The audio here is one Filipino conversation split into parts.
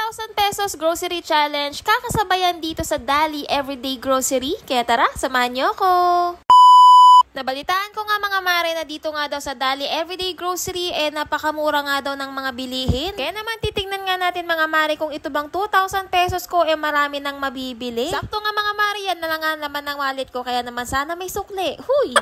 2,000 pesos grocery challenge kakasabayan dito sa Dali Everyday Grocery. Kaya tara, samahan niyo ako! Nabalitaan ko nga mga mare na dito nga daw sa Dali Everyday Grocery napakamura nga daw ng mga bilihin. Kaya naman titingnan nga natin mga mare kung ito bang 2,000 pesos ko marami nang mabibili. Sakto nga mga mare, yan na lang nga naman ng wallet ko, kaya naman sana may sukli. Huy!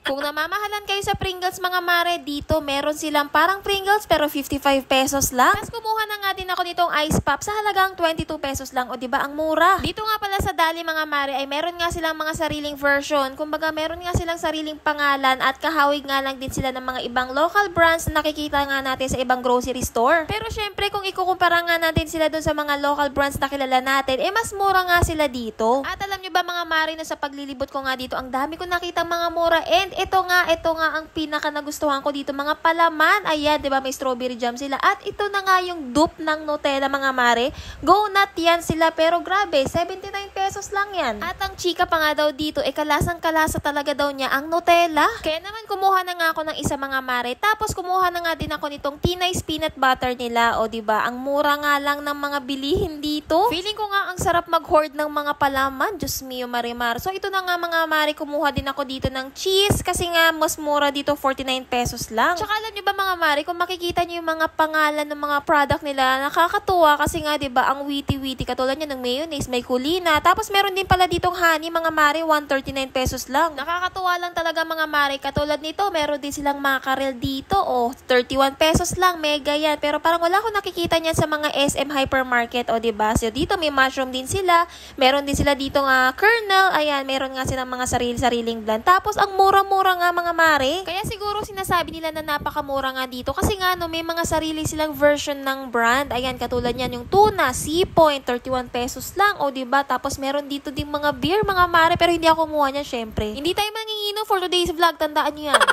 Kung namamahalan kayo sa Pringles mga mare, dito meron silang parang Pringles pero 55 pesos lang. Tapos kumuha na nga din ako nitong ice pop sa halagang 22 pesos lang, o diba ang mura. Dito nga pala sa Dali mga mare ay meron nga silang mga sariling version. Kumbaga meron nga silang sariling pangalan at kahawig nga lang din sila ng mga ibang local brands na nakikita nga natin sa ibang grocery store. Pero syempre kung ikukumpara nga natin sila dun sa mga local brands na kilala natin, mas mura nga sila dito. At alam nyo ba mga mare na sa paglilibot ko nga dito, ang dami ko nakita mga mura, and ito nga ang pinaka nagustuhan ko dito, mga palaman. Ayan, 'di ba, may strawberry jam sila. At ito na nga yung dupe ng Nutella mga mare. Go nut yan sila, pero grabe, 79 pesos lang yan. At ang chika pa nga daw dito, kalasang-kalasa talaga daw niya ang Nutella. Kaya naman kumuha na nga ako ng isa mga mare. Tapos kumuha na nga din ako nitong Tinay's peanut butter nila. O 'di ba, ang mura nga lang ng mga bilihin dito. Feeling ko nga ang sarap mag-hoard ng mga palaman. Diyos mio marimar. So ito na nga mga mare, kumuha din ako dito ng cheese kasi nga mas mura dito, 49 pesos lang. Tsaka alam niyo ba mga mare, kung makikita niyo yung mga pangalan ng mga product nila, nakakatuwa kasi nga 'di ba, ang witty-witty, katulad niya ng mayonnaise, may kulina. Tapos meron din pala ditong honey mga mare, 139 pesos lang. Nakakatuwa lang talaga mga mare. Katulad nito, meron din silang mackerel dito, 31 pesos lang, mega yan. Pero parang wala akong nakikita niyan sa mga SM hypermarket, o 'di ba? So dito may mushroom din sila, meron din sila dito nga kernel, ayan, meron nga silang mga sariling blend. Tapos ang mura-mura nga mga mare. Kaya siguro sinasabi nila na napakamura nga dito kasi nga may mga sarili silang version ng brand. Ayan, katulad niyan yung tuna, Sea Point, 31 pesos lang, o 'di ba? Tapos meron dito ding mga beer mga mare, pero hindi ako kumuha niyan syempre. Hindi tayo manginginom for today's vlog, tandaan niyo yan.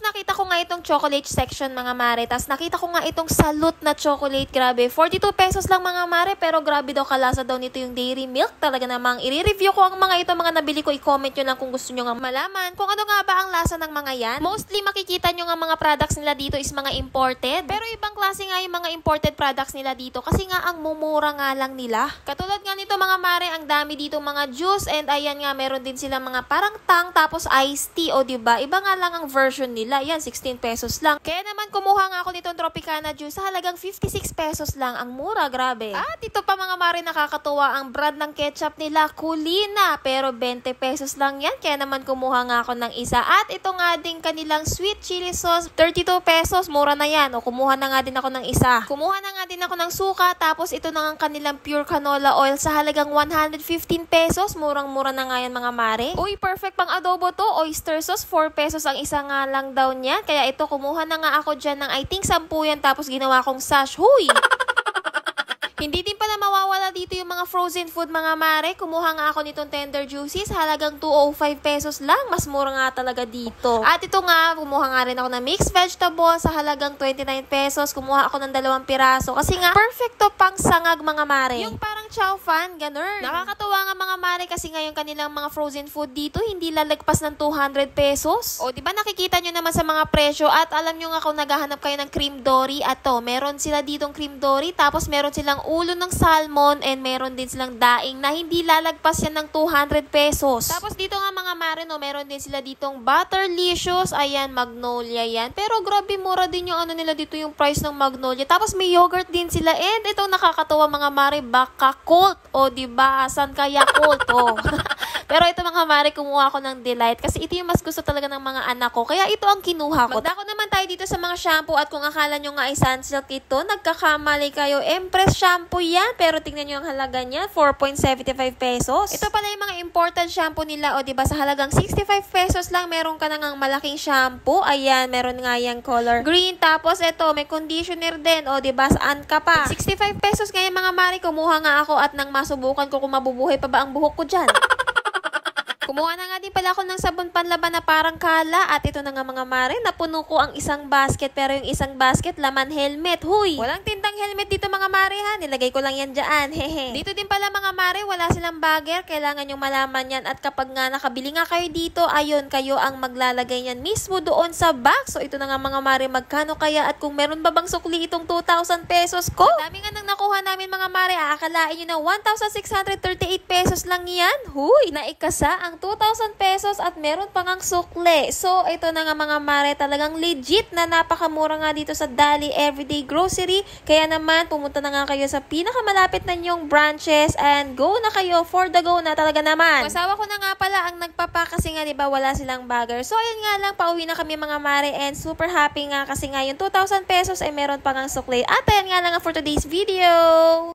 Nakita ko nga itong chocolate section mga mare. Tapos nakita ko nga itong Salud na chocolate. Grabe, 42 pesos lang mga mare. Pero grabe daw, kalasa daw nito yung dairy milk. Talaga namang i-review ko ang mga ito, mga nabili ko. I-comment nyo lang kung gusto nyo nga malaman kung ano nga ba ang lasa ng mga yan. Mostly makikita nyo nga mga products nila dito is mga imported. Pero ibang klase nga yung mga imported products nila dito kasi nga ang mumura nga lang nila. Katulad nga nito mga mare, ang dami dito mga juice, and ayan nga meron din sila mga parang tang tapos iced tea, o diba? Iba nga lang ang version nila. Yan, 16 pesos lang. Kaya naman kumuha nga ako nitong Tropicana juice sa halagang 56 pesos lang. Ang mura, grabe. At ito pa mga mare, nakakatuwa ang brand ng ketchup nila, Kulina. Pero 20 pesos lang yan. Kaya naman kumuha nga ako ng isa. At ito nga din kanilang sweet chili sauce, 32 pesos. Mura na yan. O kumuha na nga din ako ng isa. Kumuha na nga din ako ng suka. Tapos ito na nga kanilang pure canola oil sa halagang 115 pesos. Murang-mura na nga yan mga mare. Uy, perfect pang adobo to. Oyster sauce, 4 pesos ang isa nga lang daw niya. Kaya ito, kumuha na nga ako dyan ng I think 10 yan, tapos ginawa kong sash. Huy! Hindi din pala mawawala dito yung mga frozen food mga mare. Kumuha nga ako nitong Tender Juices, halagang 205 pesos lang. Mas mura nga talaga dito. At ito nga, kumuha nga rin ako ng mixed vegetable sa halagang 29 pesos. Kumuha ako ng 2 piraso kasi nga perfecto pang sangag mga mare. Yung parang chow fan, ganun. Nakakatuwa nga mga mare kasi nga yung kanilang mga frozen food dito hindi lalagpas ng 200 pesos. O diba nakikita nyo naman sa mga presyo. At alam nyo nga kung naghahanap kayo ng cream dory, at to, meron sila ditong cream dory, tapos meron silang ulo ng salmon, and meron din silang daing na hindi lalagpas yan ng 200 pesos. Tapos dito nga mga mare, meron din sila ditong Butterlicious. Ayan, Magnolia yan. Pero grabe, mura din yung ano nila dito, yung price ng Magnolia. Tapos may yogurt din sila, and itong nakakatawa mga mare, Baka-Cult. O diba, asan kaya Cult? O. Pero ito mga mare, kumuha ako ng Delight kasi ito yung mas gusto talaga ng mga anak ko. Kaya ito ang kinuha ko. Magdako naman tayo dito sa mga shampoo, at kung akala nyo nga ay Sunsilk ito, nagkakamali kayo. Empress shampoo yan, pero tingnan nyo ang halaga niya, 4.75 pesos. Ito pala yung mga imported shampoo nila, o diba, sa halagang 65 pesos lang, meron ka na ngang malaking shampoo. Ayan, meron nga yung color green. Tapos ito, may conditioner din, o diba, saan ka pa? 65 pesos ngayon mga mare, kumuha nga ako at nang masubukan ko kung mabubuhay pa ba ang buhok ko dyan. Kumuha na nga din Humingi pala ako ng sabon panlaban na parang kala at ito na nga mga mare, napuno ko ang isang basket pero yung isang basket laman helmet. Huy! Walang tindang helmet dito mga mare ha, nilagay ko lang yan dyan. Hehe. Dito din pala mga mare, wala silang bagger, kailangan yung malaman yan at kapag nga nakabili nga kayo dito, ayun, kayo ang maglalagay yan mismo doon sa box. So ito na nga mga mare, magkano kaya at kung meron ba bang sukli itong 2,000 pesos ko? Ang dami nga nang nakuha namin mga mare, akalain nyo na 1,638 pesos lang yan. Huy! Naikasa ang 2,000 pesos at meron pang ang sukle. So, ito na nga mga mare, talagang legit na napakamura nga dito sa Dali Everyday Grocery. Kaya naman, pumunta na nga kayo sa pinakamalapit na nyong branches and go na kayo for the go na talaga naman. Masawa ko na nga pala ang nagpapa kasi nga diba wala silang bagger. So, ayun nga lang, pauwi na kami mga mare and super happy nga kasi nga yung 2,000 pesos ay meron pang ang sukle. At ayan nga lang for today's video.